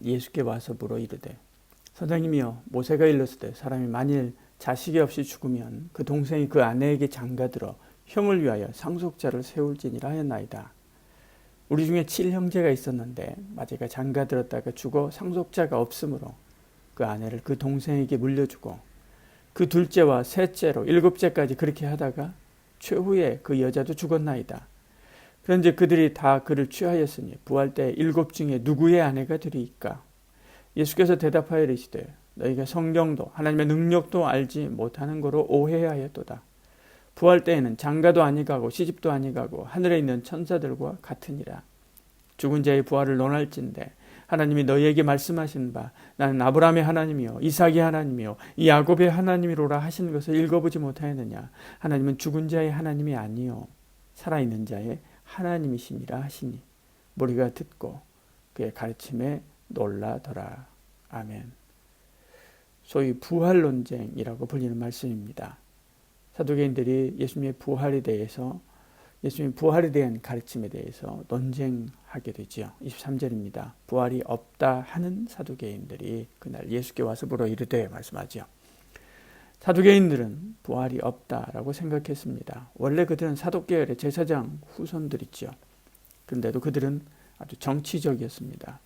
예수께 와서 물어 이르되 선생님이여 모세가 일렀으되 사람이 만일 자식이 없이 죽으면 그 동생이 그 아내에게 장가들어 형을 위하여 상속자를 세울지니라 하였나이다. 우리 중에 7형제가 있었는데 마제가 장가들었다가 죽어 상속자가 없으므로 그 아내를 그 동생에게 물려주고 그 둘째와 셋째로 7째까지 그렇게 하다가 최후에 그 여자도 죽었나이다. 그런즉 그들이 다 그를 취하였으니 부활 때 7 중에 누구의 아내가 되리이까? 예수께서 대답하여 이르시되 너희가 성경도 하나님의 능력도 알지 못하는 거로 오해하였도다. 부활 때에는 장가도 아니가고 시집도 아니가고 하늘에 있는 천사들과 같으니라. 죽은 자의 부활을 논할진대 하나님이 너희에게 말씀하신 바 나는 아브라함의 하나님이요 이삭의 하나님이요 야곱의 하나님이로라 하신 것을 읽어보지 못하였느냐. 하나님은 죽은 자의 하나님이 아니요 살아있는 자의 하나님이시니라 하시니 무리가 듣고 그의 가르침에 놀라더라. 아멘. 소위 부활 논쟁이라고 불리는 말씀입니다. 사두개인들이 예수님의 부활에 대한 가르침에 대해서 논쟁하게 되죠. 23절입니다. 부활이 없다 하는 사두개인들이 그날 예수께 와서 물어 이르되 말씀하죠. 사두개인들은 부활이 없다라고 생각했습니다. 원래 그들은 사독계열의 제사장 후손들이죠. 그런데도 그들은 아주 정치적이었습니다.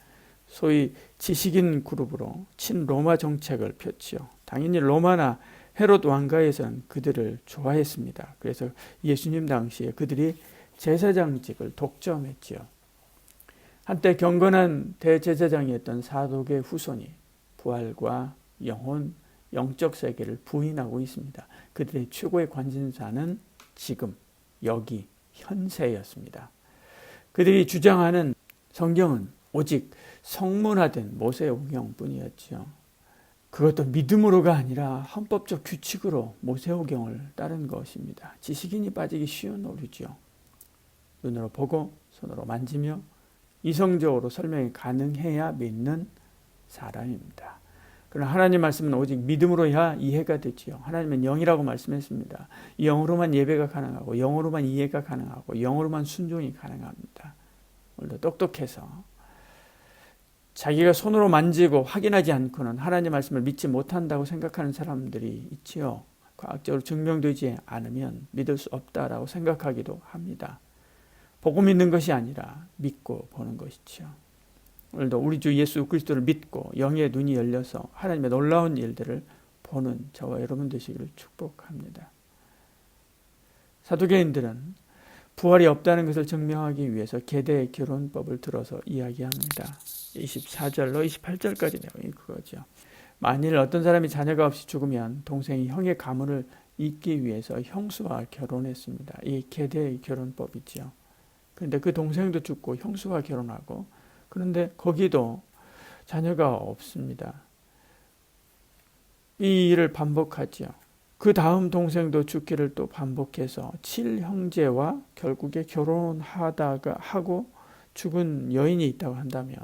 소위 지식인 그룹으로 친로마 정책을 폈지요. 당연히 로마나 헤롯 왕가에서는 그들을 좋아했습니다. 그래서 예수님 당시에 그들이 제사장직을 독점했지요. 한때 경건한 대제사장이었던 사독의 후손이 부활과 영혼, 영적 세계를 부인하고 있습니다. 그들의 최고의 관심사는 지금, 여기, 현세였습니다. 그들이 주장하는 성경은 오직 성문화된 모세오경뿐이었죠. 그것도 믿음으로가 아니라 헌법적 규칙으로 모세오경을 따른 것입니다. 지식인이 빠지기 쉬운 오류죠. 눈으로 보고 손으로 만지며 이성적으로 설명이 가능해야 믿는 사람입니다. 그러나 하나님 말씀은 오직 믿음으로야 이해가 되지요. 하나님은 영이라고 말씀했습니다. 영으로만 예배가 가능하고 영으로만 이해가 가능하고 영으로만 순종이 가능합니다. 오늘도 똑똑해서 자기가 손으로 만지고 확인하지 않고는 하나님 말씀을 믿지 못한다고 생각하는 사람들이 있지요. 과학적으로 증명되지 않으면 믿을 수 없다라고 생각하기도 합니다. 보고 믿는 것이 아니라 믿고 보는 것이죠. 오늘도 우리 주 예수 그리스도를 믿고 영의 눈이 열려서 하나님의 놀라운 일들을 보는 저와 여러분 되시기를 축복합니다. 사두개인들은 부활이 없다는 것을 증명하기 위해서 계대 결혼법을 들어서 이야기합니다. 24절로 28절까지 내용이 그거죠. 만일 어떤 사람이 자녀가 없이 죽으면 동생이 형의 가문을 잇기 위해서 형수와 결혼했습니다. 이 계대 결혼법이죠. 그런데 그 동생도 죽고 형수와 결혼하고 그런데 거기도 자녀가 없습니다. 이 일을 반복하죠. 그 다음 동생도 죽기를 또 반복해서 7형제와 결국에 결혼하다가 하고 죽은 여인이 있다고 한다면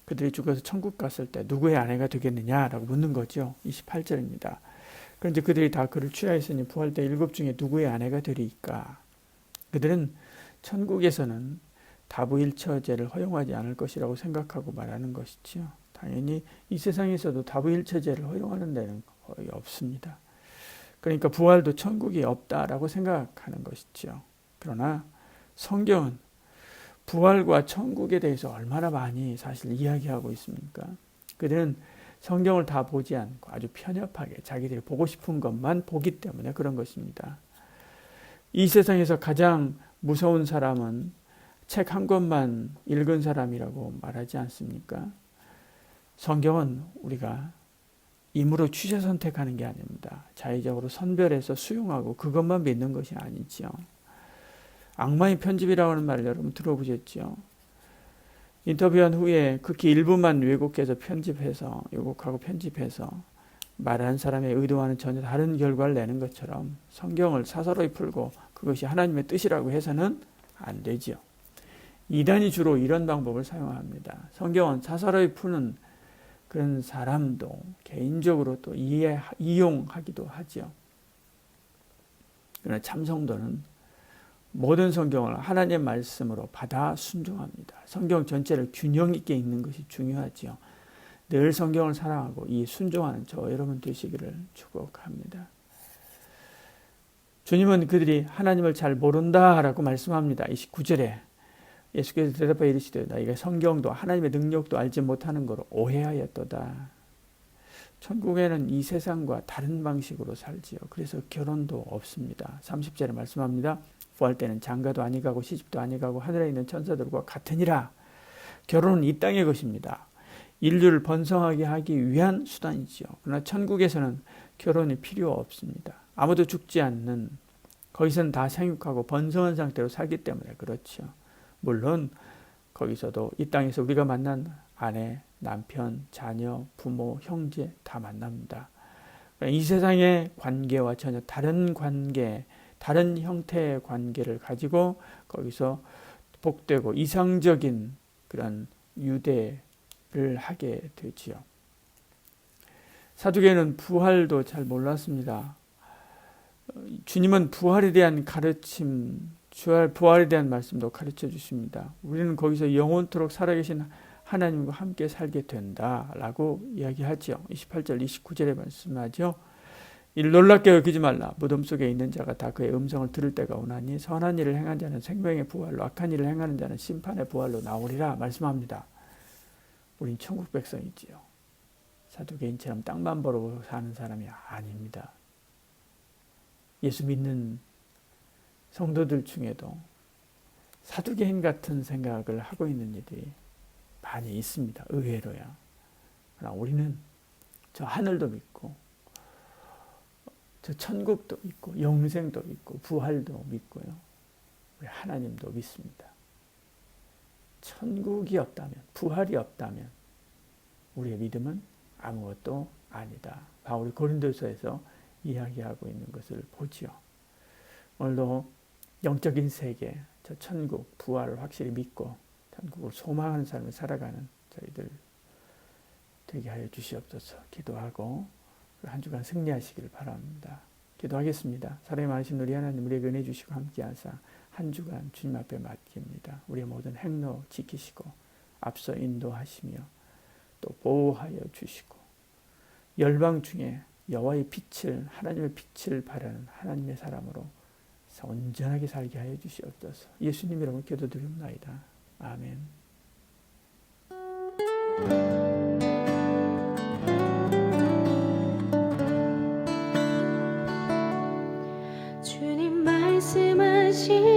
그들이 죽어서 천국 갔을 때 누구의 아내가 되겠느냐라고 묻는 거죠. 28절입니다. 그런데 그들이 다 그를 취하였으니 부활 때 7 중에 누구의 아내가 되리이까? 그들은 천국에서는 다부일처제를 허용하지 않을 것이라고 생각하고 말하는 것이죠. 당연히 이 세상에서도 다부일처제를 허용하는 데는 거의 없습니다. 그러니까 부활도 천국이 없다라고 생각하는 것이죠. 그러나 성경은 부활과 천국에 대해서 얼마나 많이 사실 이야기하고 있습니까? 그들은 성경을 다 보지 않고 아주 편협하게 자기들이 보고 싶은 것만 보기 때문에 그런 것입니다. 이 세상에서 가장 무서운 사람은 책 한 권만 읽은 사람이라고 말하지 않습니까? 성경은 우리가 임으로 취재 선택하는 게 아닙니다. 자의적으로 선별해서 수용하고 그것만 믿는 것이 아니지요. 악마의 편집이라고 하는 말을 여러분 들어보셨죠? 인터뷰한 후에 극히 일부만 왜곡해서 왜곡하고 편집해서 말한 사람의 의도와는 전혀 다른 결과를 내는 것처럼 성경을 사사로이 풀고 그것이 하나님의 뜻이라고 해서는 안 되지요. 이단이 주로 이런 방법을 사용합니다. 성경은 사사로이 푸는 그런 사람도 개인적으로 또 이용하기도 하죠. 그러나 참성도는 모든 성경을 하나님의 말씀으로 받아 순종합니다. 성경 전체를 균형 있게 읽는 것이 중요하지요. 늘 성경을 사랑하고 이 순종하는 저 여러분 되시기를 축복합니다. 주님은 그들이 하나님을 잘 모른다라고 말씀합니다. 29절에 예수께서 대답하여 이르시되 너희가 성경도 하나님의 능력도 알지 못하는 거로 오해하였도다. 천국에는 이 세상과 다른 방식으로 살지요. 그래서 결혼도 없습니다. 30절에 말씀합니다. 부활 때는 장가도 아니 가고 시집도 아니 가고 하늘에 있는 천사들과 같으니라. 결혼은 이 땅의 것입니다. 인류를 번성하게 하기 위한 수단이지요. 그러나 천국에서는 결혼이 필요 없습니다. 아무도 죽지 않는, 거기서는 다 생육하고 번성한 상태로 살기 때문에 그렇죠. 물론 거기서도 이 땅에서 우리가 만난 아내, 남편, 자녀, 부모, 형제 다 만납니다. 이 세상의 관계와 전혀 다른 관계, 다른 형태의 관계를 가지고 거기서 복되고 이상적인 그런 유대를 하게 되지요. 사두개는 부활도 잘 몰랐습니다. 주님은 부활에 대한 가르침, 부활에 대한 말씀도 가르쳐 주십니다. 우리는 거기서 영원토록 살아계신 하나님과 함께 살게 된다라고 이야기하죠. 28절, 29절에 말씀하죠. 이를 놀랍게 여기지 말라. 무덤 속에 있는 자가 다 그의 음성을 들을 때가 오나니 선한 일을 행한 자는 생명의 부활로, 악한 일을 행하는 자는 심판의 부활로 나오리라 말씀합니다. 우린 천국 백성이지요. 사두개인처럼 땅만 보러 사는 사람이 아닙니다. 예수 믿는 성도들 중에도 사두개인 같은 생각을 하고 있는 이들이 많이 있습니다. 의외로야. 그러나 우리는 저 하늘도 믿고 저 천국도 믿고 영생도 믿고 부활도 믿고요. 우리 하나님도 믿습니다. 천국이 없다면, 부활이 없다면 우리의 믿음은 아무것도 아니다. 바울이 고린도서에서 이야기하고 있는 것을 보지요. 오늘도 영적인 세계, 저 천국, 부활을 확실히 믿고 천국을 소망하는 삶을 살아가는 저희들 되게 하여 주시옵소서. 기도하고 한 주간 승리하시길 바랍니다. 기도하겠습니다. 사랑이 많으신 우리 하나님, 우리에게 은혜 주시고 함께하사 한 주간 주님 앞에 맡깁니다. 우리의 모든 행로 지키시고 앞서 인도하시며 또 보호하여 주시고 열방 중에 여호와의 빛을, 하나님의 빛을 바라는 하나님의 사람으로 온전하게 살게 하여 주시옵소서. 예수님 이름으로 기도드립니다. 아멘. 주님 말씀하신